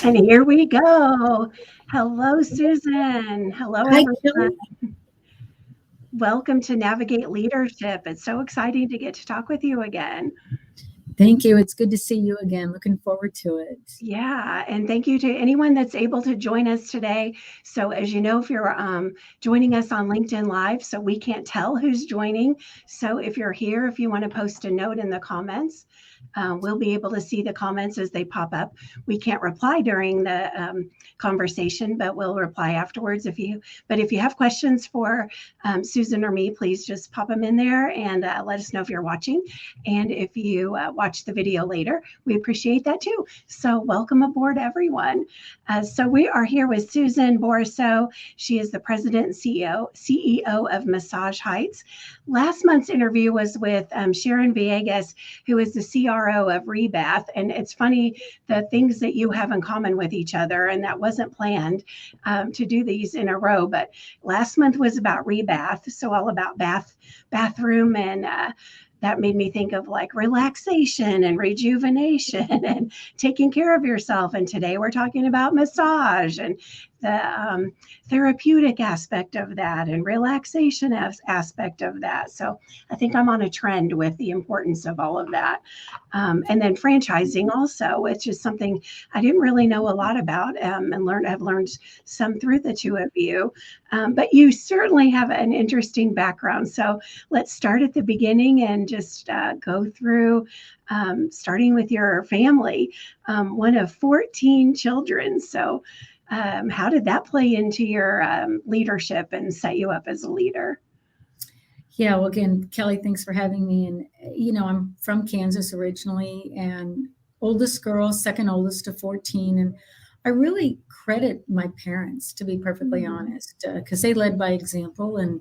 And here we go. Hello, Susan. Hello, Hi, everyone. Kelly. Welcome to Navigate Leadership. It's so exciting to get to talk with you again. Thank you. It's good to see you again. Looking forward to it. Yeah, and thank you to anyone that's able to join us today. So, as you know, if you're joining us on LinkedIn Live, so we can't tell who's joining. So, if you're here, if you want to post a note in the comments, we'll be able to see the comments as they pop up. We can't reply during the conversation, but we'll reply afterwards. But if you have questions for Susan or me, please just pop them in there and let us know if you're watching. And if you watch the video later, we appreciate that too. So welcome aboard, everyone. So we are here with Susan Boresow. She is the president and CEO of Massage Heights. Last month's interview was with Sharon Villegas, who is the CRO of Rebath. And it's funny, the things that you have in common with each other, and that wasn't planned to do these in a row. But last month was about Rebath, so all about bathroom and that made me think of like relaxation and rejuvenation and taking care of yourself. And today we're talking about massage and the therapeutic aspect of that and relaxation aspect of that. So I think I'm on a trend with the importance of all of that. And then franchising also, which is something I didn't really know a lot about and have learned some through the two of you. But you certainly have an interesting background. So let's start at the beginning and just go through starting with your family, one of 14 children. So how did that play into your leadership and set you up as a leader? Yeah, well, again, Kelly, thanks for having me. And, I'm from Kansas originally and oldest girl, second oldest of 14. And I really credit my parents, to be perfectly honest, because they led by example. And,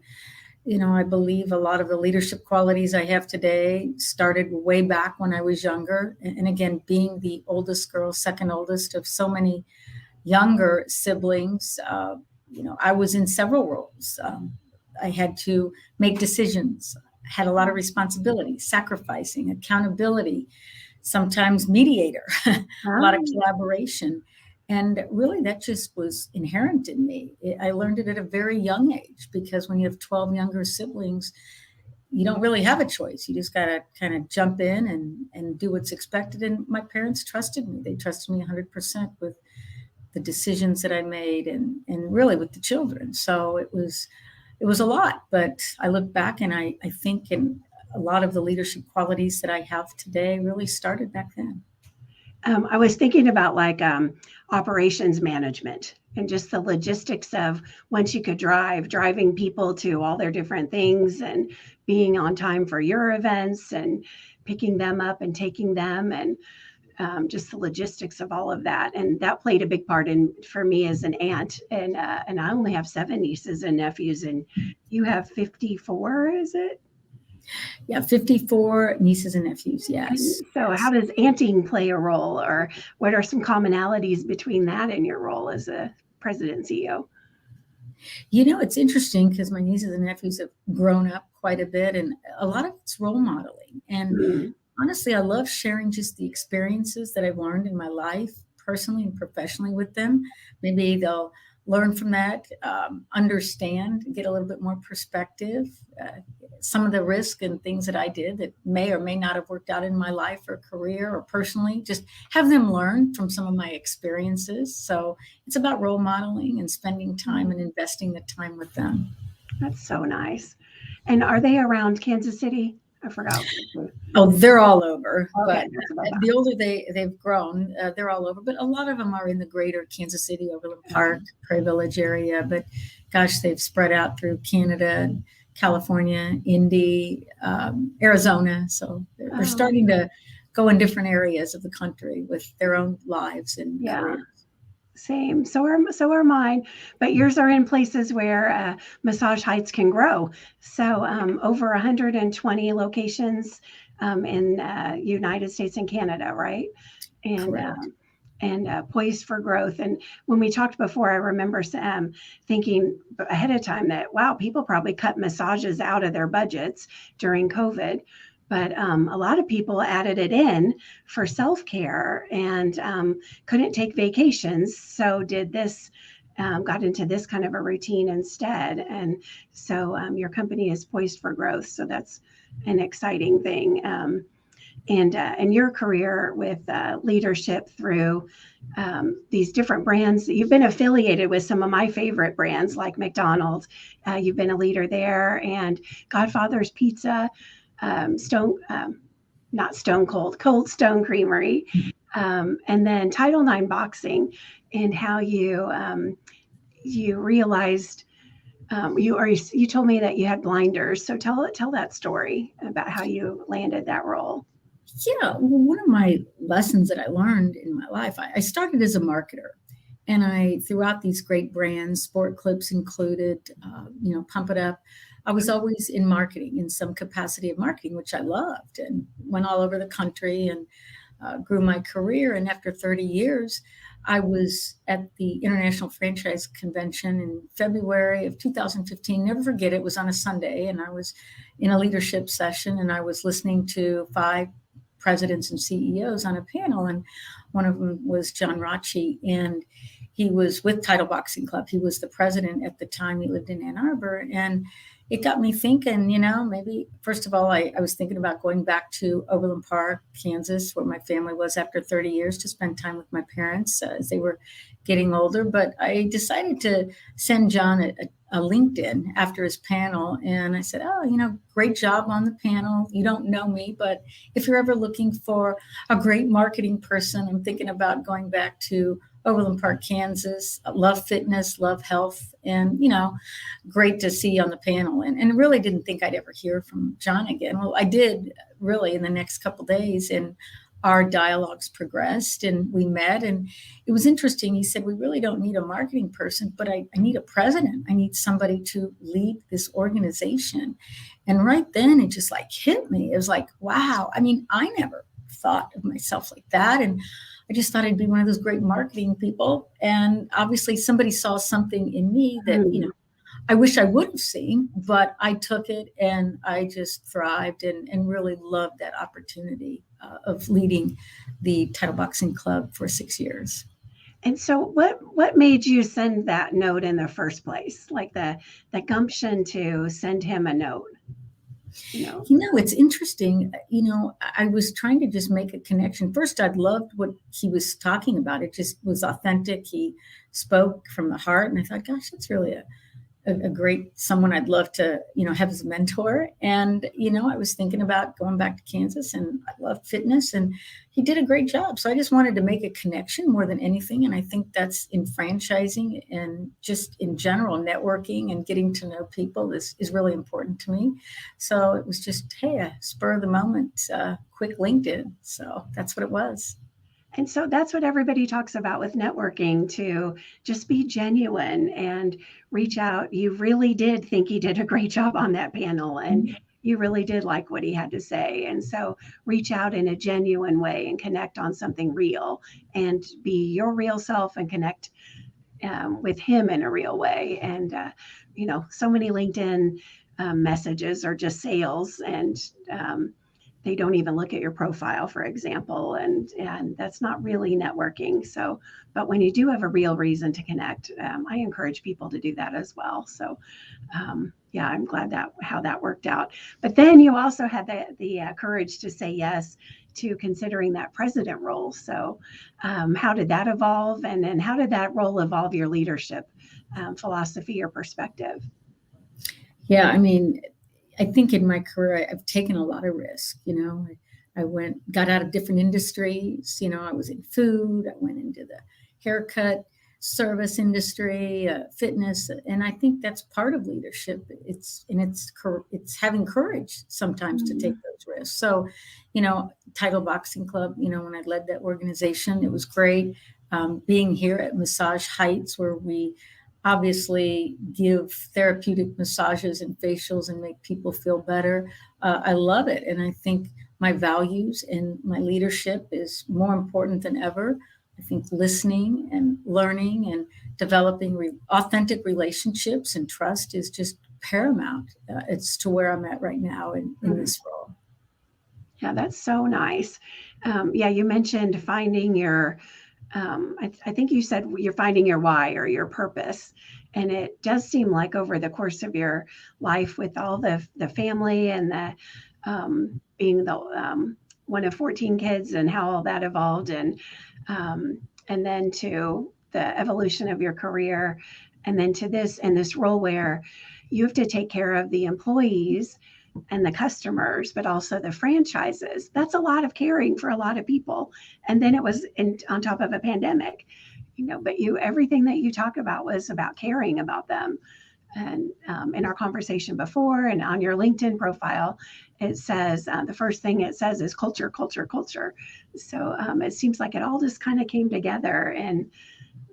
I believe a lot of the leadership qualities I have today started way back when I was younger. And again, being the oldest girl, second oldest of so many younger siblings, I was in several roles. I had to make decisions, had a lot of responsibility, sacrificing, accountability, sometimes mediator, a lot of collaboration. And really, that just was inherent in me. I learned it at a very young age because when you have 12 younger siblings, you don't really have a choice. You just got to kind of jump in and do what's expected. And my parents trusted me. They trusted me 100% with the decisions that I made and really with the children. So it was a lot, but I look back and I think in a lot of the leadership qualities that I have today really started back then. I was thinking about like operations management and just the logistics of once you could driving people to all their different things and being on time for your events and picking them up and taking them and just the logistics of all of that. And that played a big part for me as an aunt. And I only have 7 nieces and nephews, and you have 54, is it? Yeah, 54 nieces and nephews, yes. So how does aunting play a role, or what are some commonalities between that and your role as a president and CEO? It's interesting because my nieces and nephews have grown up quite a bit, and a lot of it's role modeling. And honestly, I love sharing just the experiences that I've learned in my life, personally and professionally with them. Maybe they'll learn from that, understand, get a little bit more perspective. Some of the risk and things that I did that may or may not have worked out in my life or career or personally, just have them learn from some of my experiences. So it's about role modeling and spending time and investing the time with them. That's so nice. And are they around Kansas City? I forgot. Oh, they're all over. Okay, but the older they've grown, they're all over. But a lot of them are in the greater Kansas City, Overland Park, Prairie Village area. But gosh, they've spread out through Canada, California, Indy, Arizona. So they're starting to go in different areas of the country with their own lives and careers. Same. So are mine, but yours are in places where Massage Heights can grow. So over 120 locations in United States and Canada, right? And poised for growth. And when we talked before, I remember thinking ahead of time that, wow, people probably cut massages out of their budgets during COVID. but a lot of people added it in for self-care and couldn't take vacations. So did this, got into this kind of a routine instead. And so your company is poised for growth. So that's an exciting thing. And your career with leadership through these different brands. You've been affiliated with some of my favorite brands like McDonald. You've been a leader there, and Godfather's Pizza, Stone, not Stone Cold, Cold Stone Creamery, and then Title IX Boxing, and how you realized you told me that you had blinders. So tell that story about how you landed that role. Yeah, well, one of my lessons that I learned in my life, I started as a marketer, and I throughout these great brands, Sport Clips included, Pump It Up. I was always in marketing, in some capacity of marketing, which I loved, and went all over the country and grew my career. And after 30 years, I was at the International Franchise Convention in February of 2015. Never forget, it was on a Sunday, and I was in a leadership session, and I was listening to 5 presidents and CEOs on a panel, and one of them was John Rocci, and he was with Title Boxing Club. He was the president at the time. He lived in Ann Arbor, and it got me thinking, maybe, first of all, I was thinking about going back to Overland Park, Kansas, where my family was after 30 years to spend time with my parents as they were getting older. But I decided to send John a LinkedIn after his panel. And I said, great job on the panel. You don't know me, but if you're ever looking for a great marketing person, I'm thinking about going back to Overland Park, Kansas. I love fitness, love health, and, great to see you on the panel. And really didn't think I'd ever hear from John again. Well, I did really in the next couple of days, and our dialogues progressed, and we met, and it was interesting. He said, we really don't need a marketing person, but I need a president. I need somebody to lead this organization. And right then it just hit me. It was like, wow. I mean, I never thought of myself like that. And I just thought I'd be one of those great marketing people. And obviously somebody saw something in me that, I wish I would have seen, but I took it and I just thrived and really loved that opportunity of leading the Title Boxing Club for 6 years. And so what made you send that note in the first place? Like the gumption to send him a note? It's interesting. I was trying to just make a connection. First, I loved what he was talking about. It just was authentic. He spoke from the heart. And I thought, gosh, that's really a great someone I'd love to, have as a mentor. And, I was thinking about going back to Kansas, and I love fitness, and he did a great job. So I just wanted to make a connection more than anything. And I think that's in franchising and just in general, networking and getting to know people is really important to me. So it was just, hey, a spur of the moment, quick LinkedIn. So that's what it was. And so that's what everybody talks about with networking, to just be genuine and reach out. You really did think he did a great job on that panel, and you really did like what he had to say. And so reach out in a genuine way and connect on something real, and be your real self and connect with him in a real way. And, so many LinkedIn messages are just sales, and they don't even look at your profile, for example, and that's not really networking. So, but when you do have a real reason to connect, I encourage people to do that as well. So, I'm glad how that worked out. But then you also had the courage to say yes to considering that president role. So, how did that evolve, and then how did that role evolve your leadership philosophy or perspective? Yeah, I mean, I think in my career, I've taken a lot of risk. I got out of different industries. I was in food. I went into the haircut service industry, fitness, and I think that's part of leadership. It's having courage sometimes to take those risks. So, Title Boxing Club. When I led that organization, it was great. Being here at Massage Heights, where we obviously give therapeutic massages and facials and make people feel better. I love it. And I think my values and my leadership is more important than ever. I think listening and learning and developing authentic relationships and trust is just paramount. It's to where I'm at right now in this role. Yeah, that's so nice. Yeah, you mentioned finding your, I think you said you're finding your why or your purpose. And it does seem like over the course of your life with all the family and the being the one of 14 kids and how all that evolved and then to the evolution of your career and then to this and this role where you have to take care of the employees and the customers, but also the franchises. That's a lot of caring for a lot of people. And then it was on top of a pandemic, but everything that you talk about was about caring about them. And in our conversation before and on your LinkedIn profile, it says the first thing it says is culture, culture, culture. So it seems like it all just kind of came together in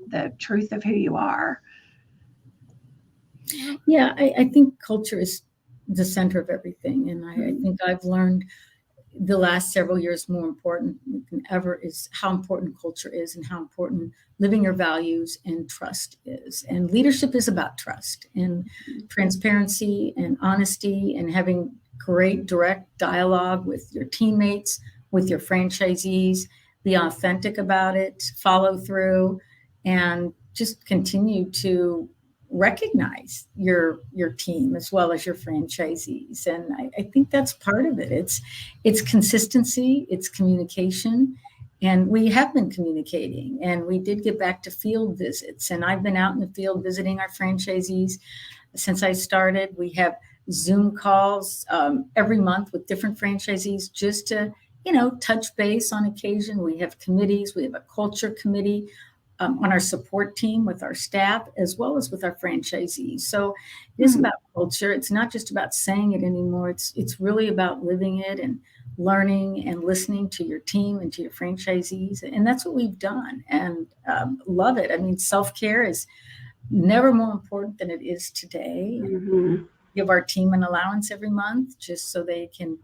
the truth of who you are. Yeah, I think culture is the center of everything. And I think I've learned the last several years more important than ever is how important culture is and how important living your values and trust is. And leadership is about trust and transparency and honesty and having great direct dialogue with your teammates, with your franchisees, be authentic about it, follow through, and just continue to recognize your team as well as your franchisees. And I think that's part of it. It's consistency, it's communication. And we have been communicating, and we did get back to field visits. And I've been out in the field visiting our franchisees since I started. We have Zoom calls every month with different franchisees just to, touch base on occasion. We have committees. We have a culture committee on our support team with our staff, as well as with our franchisees. So it is about culture. It's not just about saying it anymore. It's really about living it and learning and listening to your team and to your franchisees. And that's what we've done, and love it. I mean, self-care is never more important than it is today. Mm-hmm. Give our team an allowance every month just so they can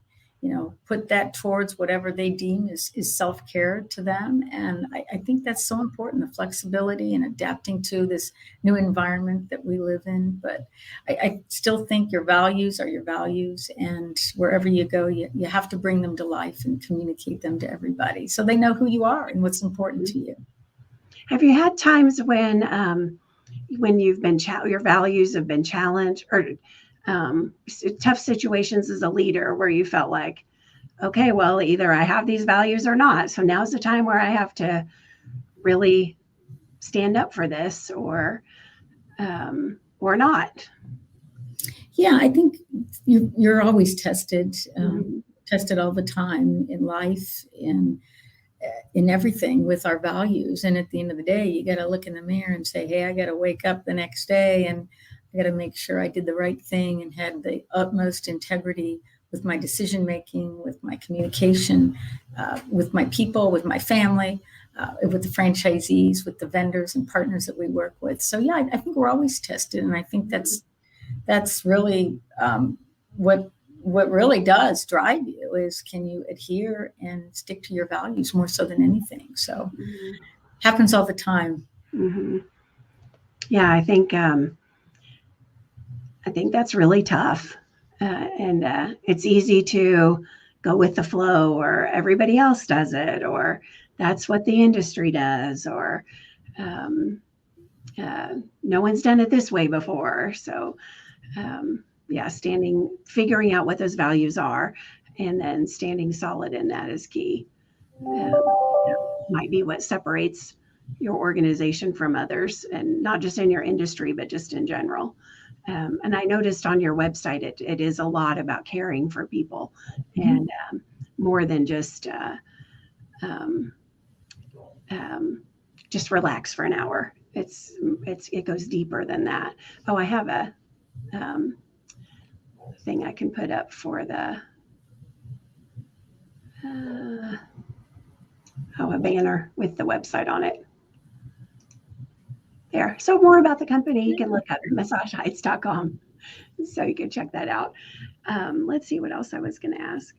put that towards whatever they deem is self-care to them. And I think that's so important, the flexibility and adapting to this new environment that we live in. But I still think your values are your values. And wherever you go, you have to bring them to life and communicate them to everybody so they know who you are and what's important to you. Have you had times when you've been your values have been challenged or tough situations as a leader where you felt like, okay, well, either I have these values or not. So now's the time where I have to really stand up for this or not. Yeah, I think you're always tested, tested all the time in life and in everything with our values. And at the end of the day, you got to look in the mirror and say, hey, I got to wake up the next day and I got to make sure I did the right thing and had the utmost integrity with my decision making, with my communication, with my people, with my family, with the franchisees, with the vendors and partners that we work with. So yeah, I think we're always tested, and I think that's really what really does drive you is can you adhere and stick to your values more so than anything. So happens all the time. Mm-hmm. Yeah, I think that's really tough. And it's easy to go with the flow or everybody else does it, or that's what the industry does, or no one's done it this way before. So figuring out what those values are and then standing solid in that is key. Might be what separates your organization from others, and not just in your industry, but just in general. And I noticed on your website, it is a lot about caring for people and more than just relax for an hour. It goes deeper than that. Oh, I have a thing I can put up for the a banner with the website on it. There. So more about the company, you can look up massageheights.com. So you can check that out. Let's see what else I was going to ask.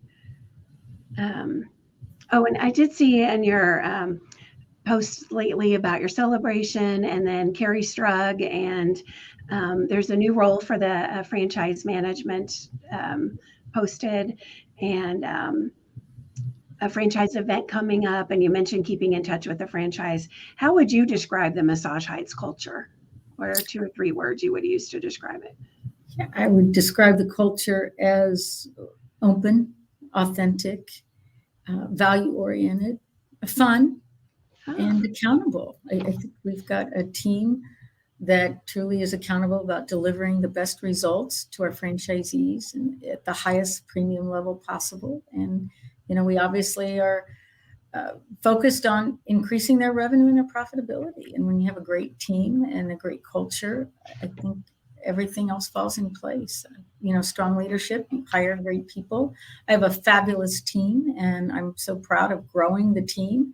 And I did see in your posts lately about your celebration and then Carrie Strug, and there's a new role for the franchise management posted. And a franchise event coming up, and you mentioned keeping in touch with the franchise. How would you describe the Massage Heights culture? What are 2 or 3 words you would use to describe it? Yeah, I would describe the culture as open, authentic, value-oriented, fun, and accountable. I think we've got a team that truly is accountable about delivering the best results to our franchisees and at the highest premium level possible. And, we obviously are focused on increasing their revenue and their profitability. And when you have a great team and a great culture, I think everything else falls in place. Strong leadership, you hire great people. I have a fabulous team, and I'm so proud of growing the team.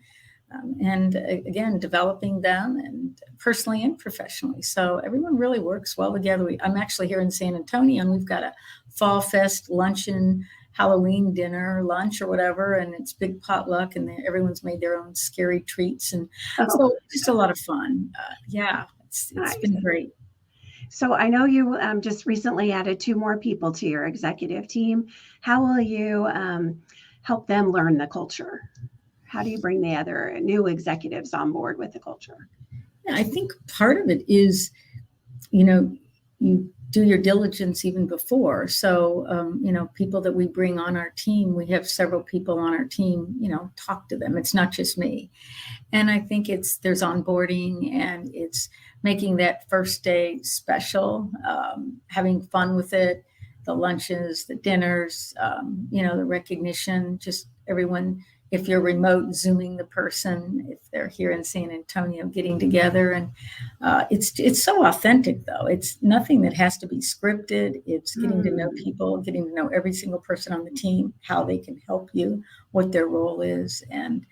And again, developing them and personally and professionally. So everyone really works well together. I'm actually here in San Antonio, and we've got a Fall Fest luncheon, Halloween dinner, lunch, or whatever, and it's big potluck, and everyone's made their own scary treats, and so just a lot of fun. It's Nice. been great. So I know you just recently added 2 more people to your executive team. How will you help them learn the culture? How do you bring the other new executives on board with the culture? Yeah, I think part of it is, you do your diligence even before. So, people that we bring on our team, we have several people on our team, talk to them. It's not just me. And I think there's onboarding, and it's making that first day special, having fun with it, the lunches, the dinners, the recognition, just everyone. If you're remote, Zooming the person, if they're here in San Antonio, getting together. And it's so authentic, though. It's nothing that has to be scripted. It's getting to know people, getting to know every single person on the team, how they can help you, what their role is. And,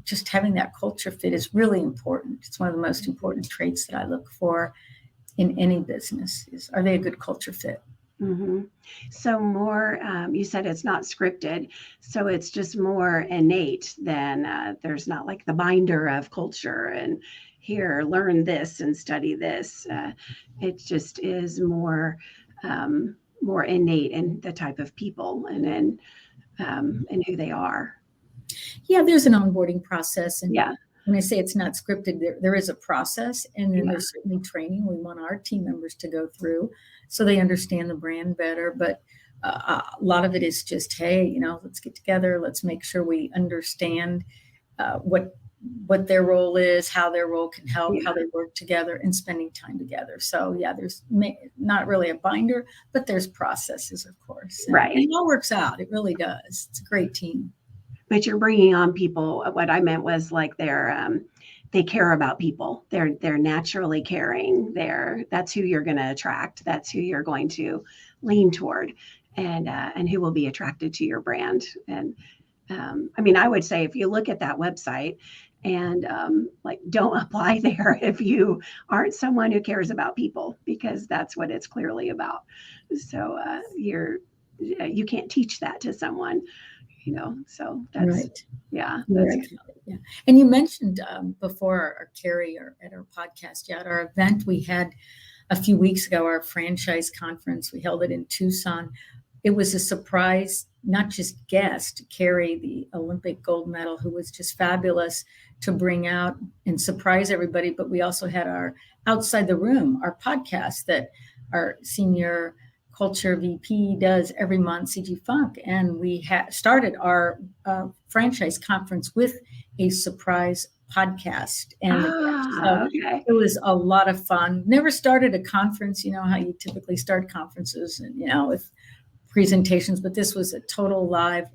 just having that culture fit is really important. It's one of the most important traits that I look for in any business is, are they a good culture fit? Mm-hmm. So more, you said it's not scripted, so it's just more innate than there's not like the binder of culture and here, learn this and study this. It just is more innate in the type of people and who they are. Yeah, there's an onboarding process. And yeah. When I say it's not scripted, there is a process, and then there's certainly training we want our team members to go through so they understand the brand better. But a lot of it is just, hey, let's get together. Let's make sure we understand what their role is, how their role can help, how they work together, and spending time together. So there's not really a binder, but there's processes, of course. And it all works out. It really does. It's a great team. But you're bringing on people. What I meant was like they care about people. They're naturally caring. That's who you're going to attract. That's who you're going to lean toward, and who will be attracted to your brand. And I would say if you look at that website and don't apply there if you aren't someone who cares about people, because that's what it's clearly about. So you can't teach that to someone. So that's right. Yeah. Right. Yeah. And you mentioned before Carrie at our podcast, at our event we had a few weeks ago, our franchise conference, we held it in Tucson. It was a surprise, not just guest, Carrie, the Olympic gold medal, who was just fabulous to bring out and surprise everybody. But we also had our Outside the Room, our podcast that our senior culture VP does every month, CG Funk. And we started our franchise conference with a surprise podcast. And it was a lot of fun. Never started a conference, how you typically start conferences and, with presentations, but this was a total live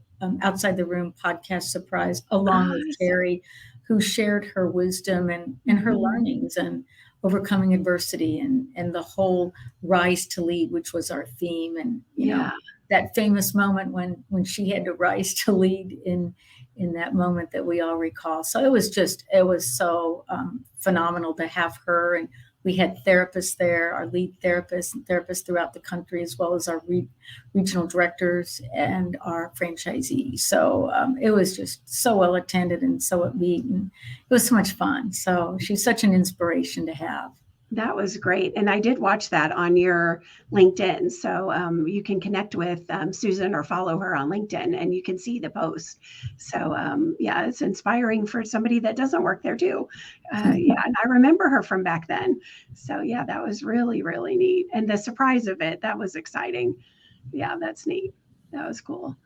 Outside the Room podcast surprise, along with Carrie, who shared her wisdom and her learnings and overcoming adversity and the whole rise to lead, which was our theme. And, that famous moment when she had to rise to lead in that moment that we all recall. So it was so phenomenal to have her. And we had therapists there, our lead therapists and therapists throughout the country, as well as our regional directors and our franchisees. So it was just so well attended and so upbeat, and it was so much fun. So she's such an inspiration to have. That was great. And I did watch that on your LinkedIn. So you can connect with Susan or follow her on LinkedIn and you can see the post. So yeah, it's inspiring for somebody that doesn't work there too. Yeah, and I remember her from back then. So yeah, that was really, really neat. And the surprise of it, that was exciting. Yeah, that's neat. That was cool.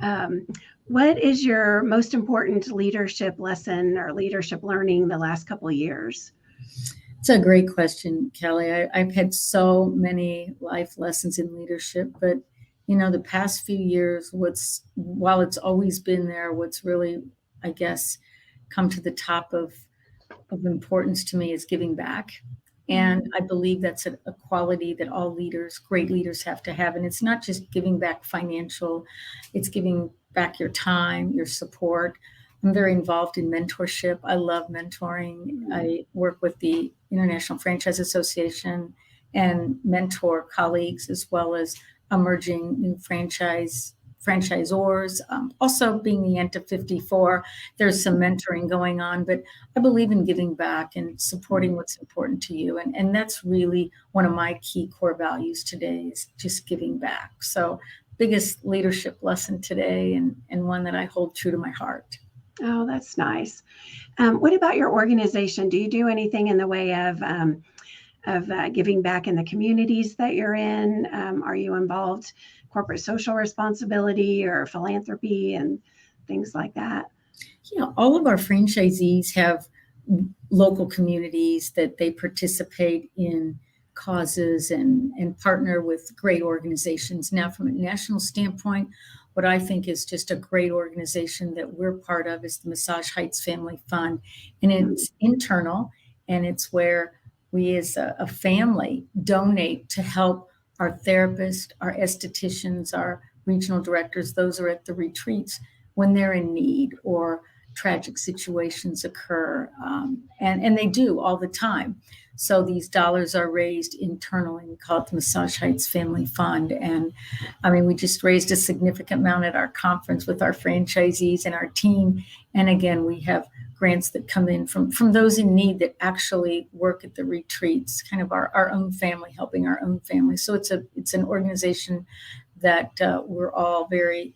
Um, what is your most important leadership lesson or leadership learning the last couple of years? It's a great question, Kelly. I've had so many life lessons in leadership, but the past few years, while it's always been there, what's really, I guess, come to the top of importance to me is giving back. And I believe that's a quality that all leaders, great leaders, have to have. And it's not just giving back financial, it's giving back your time, your support. I'm very involved in mentorship. I love mentoring. I work with the International Franchise Association and mentor colleagues as well as emerging new franchisors. Also, being the aunt of 54, there's some mentoring going on, but I believe in giving back and supporting what's important to you. And that's really one of my key core values today is just giving back. So biggest leadership lesson today and one that I hold true to my heart. Oh, that's nice. What about your organization? Do you do anything in the way of giving back in the communities that you're in? Are you involved corporate social responsibility or philanthropy and things like that? Yeah, all of our franchisees have local communities that they participate in causes and partner with great organizations. Now, from a national standpoint, what I think is just a great organization that we're part of is the Massage Heights Family Fund. And it's internal, and it's where we as a family donate to help our therapists, our estheticians, our regional directors, those are at the retreats when they're in need or tragic situations occur. And they do all the time. So these dollars are raised internally. We call it the Massage Heights Family Fund. And I mean, we just raised a significant amount at our conference with our franchisees and our team. And again, we have grants that come in from those in need that actually work at the retreats, kind of our own family, helping our own family. So it's an organization that we're all very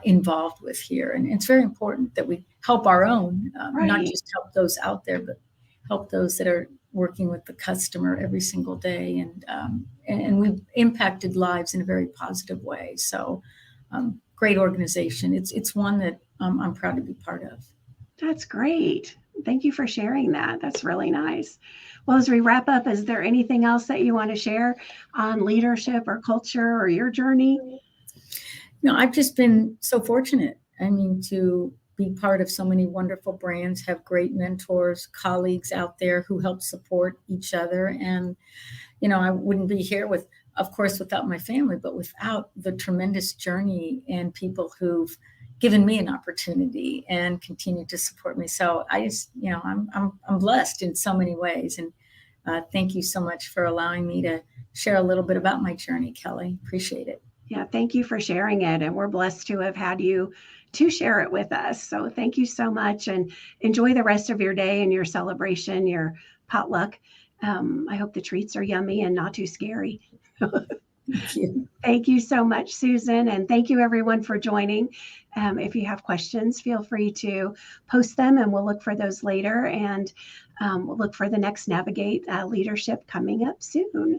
involved with here. And it's very important that we help our own, Right. not just help those out there, but help those that are working with the customer every single day. And we've impacted lives in a very positive way. So great organization. It's one that I'm proud to be part of. That's great. Thank you for sharing that. That's really nice. Well, as we wrap up, is there anything else that you want to share on leadership or culture or your journey? I've just been so fortunate. I mean, to be part of so many wonderful brands, have great mentors, colleagues out there who help support each other. And, I wouldn't be here of course, without my family, but without the tremendous journey and people who've given me an opportunity and continue to support me. So I just, I'm blessed in so many ways. And thank you so much for allowing me to share a little bit about my journey, Kelly. Appreciate it. Yeah, thank you for sharing it. And we're blessed to have had you to share it with us. So thank you so much and enjoy the rest of your day and your celebration, your potluck. I hope the treats are yummy and not too scary. Thank you. Thank you so much, Susan. And thank you everyone for joining. If you have questions, feel free to post them and we'll look for those later. And we'll look for the next Navigate leadership coming up soon.